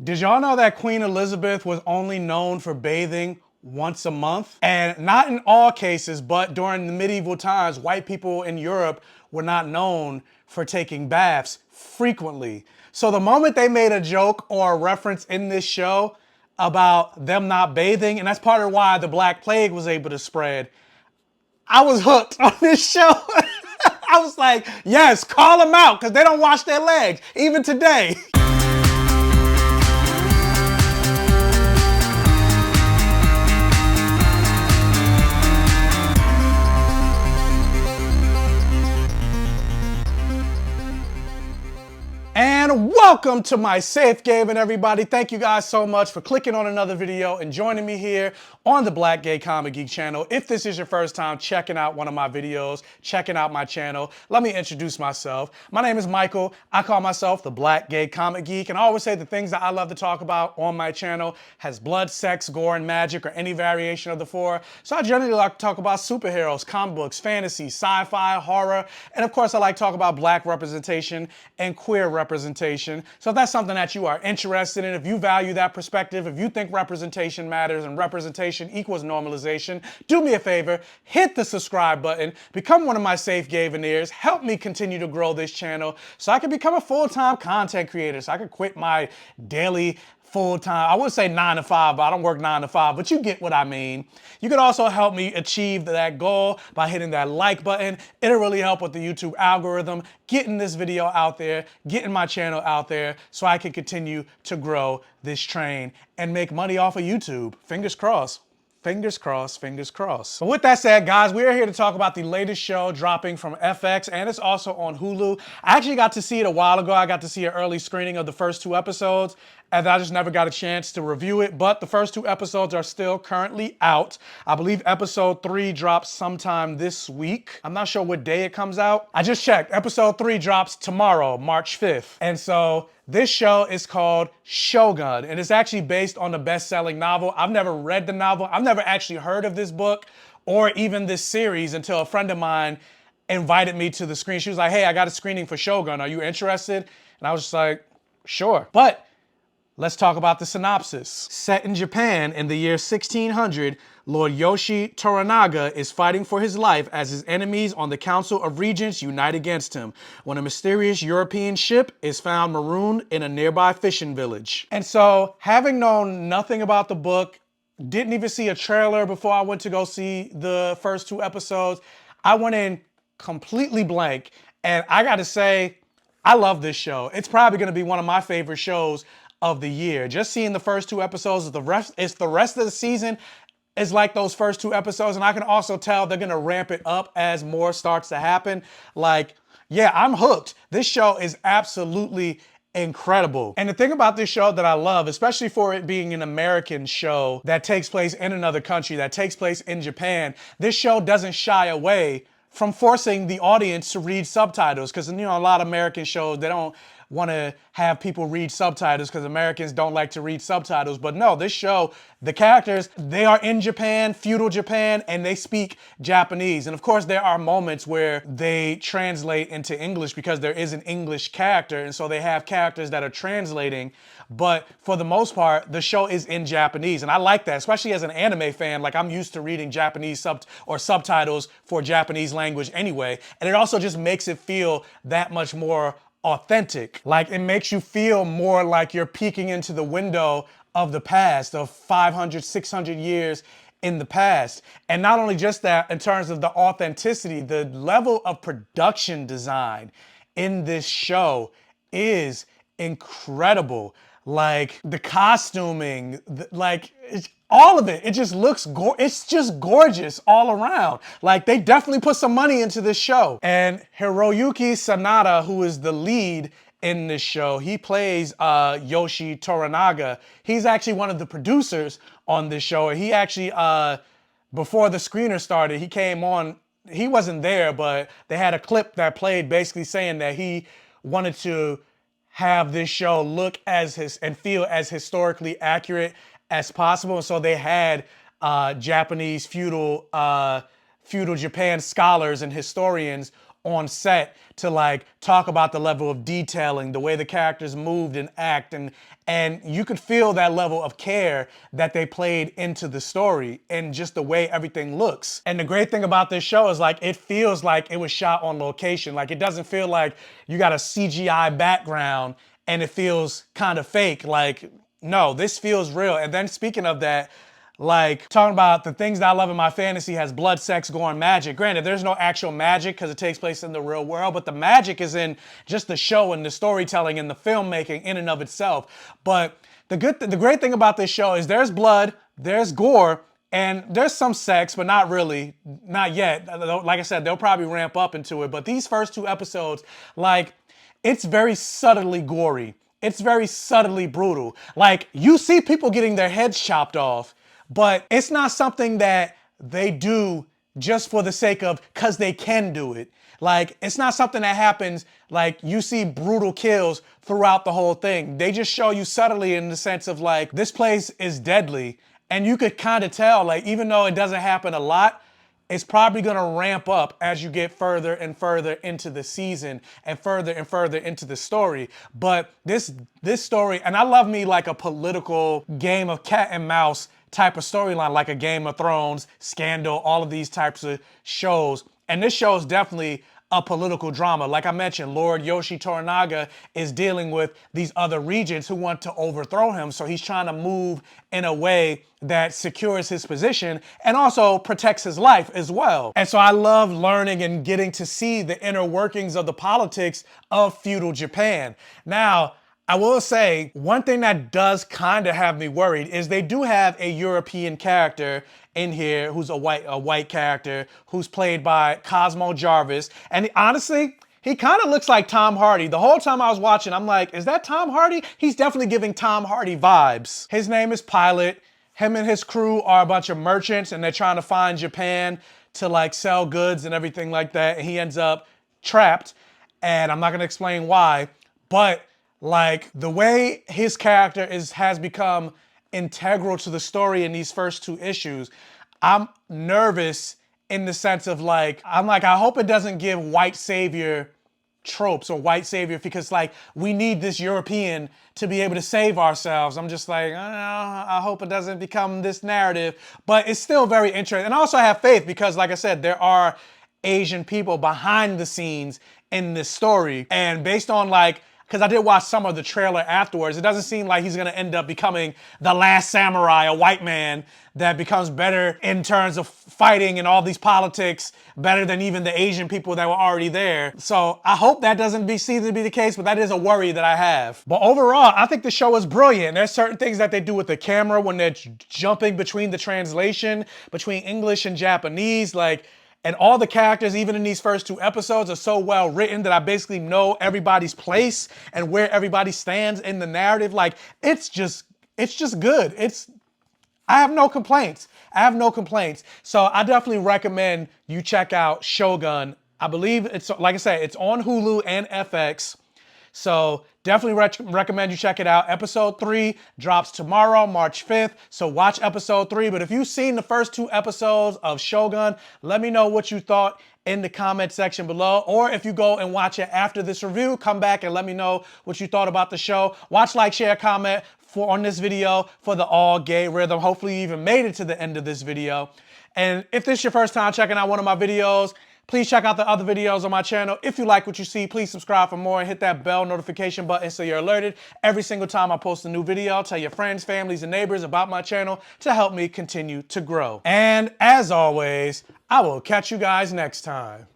Did y'all know that Queen Elizabeth was only known for bathing once a month? And not in all cases, but during the medieval times, white people in Europe were not known for taking baths frequently. So the moment they made a joke or a reference in this show about them not bathing, and that's part of why the Black Plague was able to spread, I was hooked on this show. I was like, yes, call them out, because they don't wash their legs, even today. And welcome to my safe gaming, everybody. Thank you guys so much for clicking on another video and joining me here on the Black Gay Comic Geek channel. If this is your first time checking out one of my videos, checking out my channel, let me introduce myself. My name is Michael. I call myself the Black Gay Comic Geek, and I always say the things that I love to talk about on my channel has blood, sex, gore, and magic, or any variation of the four. So I generally like to talk about superheroes, comic books, fantasy, sci-fi, horror, and of course I like to talk about Black representation and queer representation. So if that's something that you are interested in, if you value that perspective, if you think representation matters and representation equals normalization, do me a favor, hit the subscribe button, become one of my safe Gaveneers, help me continue to grow this channel so I can become a full-time content creator, so I can quit my daily full-time, I would say 9 to 5, but I don't work 9 to 5, but you get what I mean. You can also help me achieve that goal by hitting that like button. It'll really help with the YouTube algorithm, getting this video out there, getting my channel out there so I can continue to grow this train and make money off of YouTube. Fingers crossed. Fingers crossed, fingers crossed. But with that said, guys, we are here to talk about the latest show dropping from FX, and it's also on Hulu. I actually got to see it a while ago. I got to see an early screening of the first 2 episodes, and I just never got a chance to review it, but the first 2 episodes are still currently out. I believe episode 3 drops sometime this week. I'm not sure what day it comes out. I just checked. Episode 3 drops tomorrow, March 5th. And so this show is called Shogun, and it's actually based on the best-selling novel. I've never read the novel. I've never actually heard of this book or even this series until a friend of mine invited me to the screen. She was like, hey, I got a screening for Shogun. Are you interested? And I was just like, sure. But let's talk about the synopsis. Set in Japan in the year 1600, Lord Yoshi Toranaga is fighting for his life as his enemies on the Council of Regents unite against him when a mysterious European ship is found marooned in a nearby fishing village. And so, having known nothing about the book, didn't even see a trailer before I went to go see the first 2 episodes, I went in completely blank, and I gotta say, I love this show. It's probably gonna be one of my favorite shows of the year. Just seeing the first 2 episodes, the rest of the season is like those first 2 episodes, and I can also tell they're gonna ramp it up as more starts to happen. Like, yeah, I'm hooked. This show is absolutely incredible. And the thing about this show that I love, especially for it being an American show that takes place in another country, that takes place in Japan, this show doesn't shy away from forcing the audience to read subtitles, because, you know, a lot of American shows, they don't want to have people read subtitles because Americans don't like to read subtitles. But no, this show, the characters, they are in Japan, feudal Japan, and they speak Japanese. And of course, there are moments where they translate into English because there is an English character, and so they have characters that are translating. But for the most part, the show is in Japanese, and I like that, especially as an anime fan. Like, I'm used to reading Japanese subtitles for Japanese language anyway, and it also just makes it feel that much more authentic. Like, it makes you feel more like you're peeking into the window of the past, of 500, 600 years in the past. And not only just that, in terms of the authenticity, the level of production design in this show is incredible. Like, the costuming, all of it, it just looks, it's just gorgeous all around. Like, they definitely put some money into this show. And Hiroyuki Sanada, who is the lead in this show, he plays Yoshi Toranaga. He's actually one of the producers on this show. He actually, before the screener started, he came on, he wasn't there, but they had a clip that played basically saying that he wanted to have this show look and feel as historically accurate as possible. And so they had Japanese feudal Japan scholars and historians on set to like talk about the level of detailing, the way the characters moved and act, and you could feel that level of care that they played into the story and just the way everything looks. And the great thing about this show is like it feels like it was shot on location. Like it doesn't feel like you got a CGI background and it feels kind of fake. Like, no, this feels real. And then speaking of that, like talking about the things that I love in my fantasy has blood, sex, gore, and magic. Granted, there's no actual magic because it takes place in the real world, but the magic is in just the show and the storytelling and the filmmaking in and of itself. But the great thing about this show is there's blood, there's gore, and there's some sex, but not really, not yet. Like I said, they'll probably ramp up into it. But these first 2 episodes, like, it's very subtly gory. It's very subtly brutal. Like, you see people getting their heads chopped off, but it's not something that they do just for the sake of, cause they can do it. Like, it's not something that happens, like, you see brutal kills throughout the whole thing. They just show you subtly in the sense of like, this place is deadly. And you could kind of tell, like, even though it doesn't happen a lot, it's probably gonna ramp up as you get further and further into the season and further into the story. But this story, and I love me like a political game of cat and mouse type of storyline, like a Game of Thrones, Scandal, all of these types of shows. And this show is definitely a political drama. Like I mentioned, Lord Yoshi Toranaga is dealing with these other regions who want to overthrow him. So he's trying to move in a way that secures his position and also protects his life as well. And so I love learning and getting to see the inner workings of the politics of feudal Japan. Now, I will say one thing that does kind of have me worried is they do have a European character in here who's a white character who's played by Cosmo Jarvis. And honestly, he kind of looks like Tom Hardy. The whole time I was watching, I'm like, is that Tom Hardy? He's definitely giving Tom Hardy vibes. His name is Pilot. Him and his crew are a bunch of merchants and they're trying to find Japan to like sell goods and everything like that. And he ends up trapped. And I'm not gonna explain why, but like the way his character has become integral to the story in these first 2 issues, I'm nervous in the sense of like, I hope it doesn't give white savior tropes or white savior, because like we need this European to be able to save ourselves. I'm just like, I hope it doesn't become this narrative, but it's still very interesting. And I also have faith because like I said, there are Asian people behind the scenes in this story. And based on like, because I did watch some of the trailer afterwards, it doesn't seem like he's gonna end up becoming the last samurai, a white man that becomes better in terms of fighting and all these politics, better than even the Asian people that were already there. So I hope that doesn't seem to be the case, but that is a worry that I have. But overall, I think the show is brilliant. There's certain things that they do with the camera when they're jumping between the translation, between English and Japanese, like, and all the characters, even in these first 2 episodes, are so well written that I basically know everybody's place and where everybody stands in the narrative. Like, it's just good. I have no complaints. So I definitely recommend you check out Shogun. I believe it's, like I said, it's on Hulu and FX. So definitely recommend you check it out. Episode 3 drops tomorrow, March 5th. So watch episode 3. But if you've seen the first 2 episodes of Shogun, let me know what you thought in the comment section below. Or if you go and watch it after this review, come back and let me know what you thought about the show. Watch, like, share, comment on this video for the all gay rhythm. Hopefully you even made it to the end of this video. And if this is your first time checking out one of my videos, please check out the other videos on my channel. If you like what you see, please subscribe for more and hit that bell notification button so you're alerted every single time I post a new video. Tell your friends, families, and neighbors about my channel to help me continue to grow. And as always, I will catch you guys next time.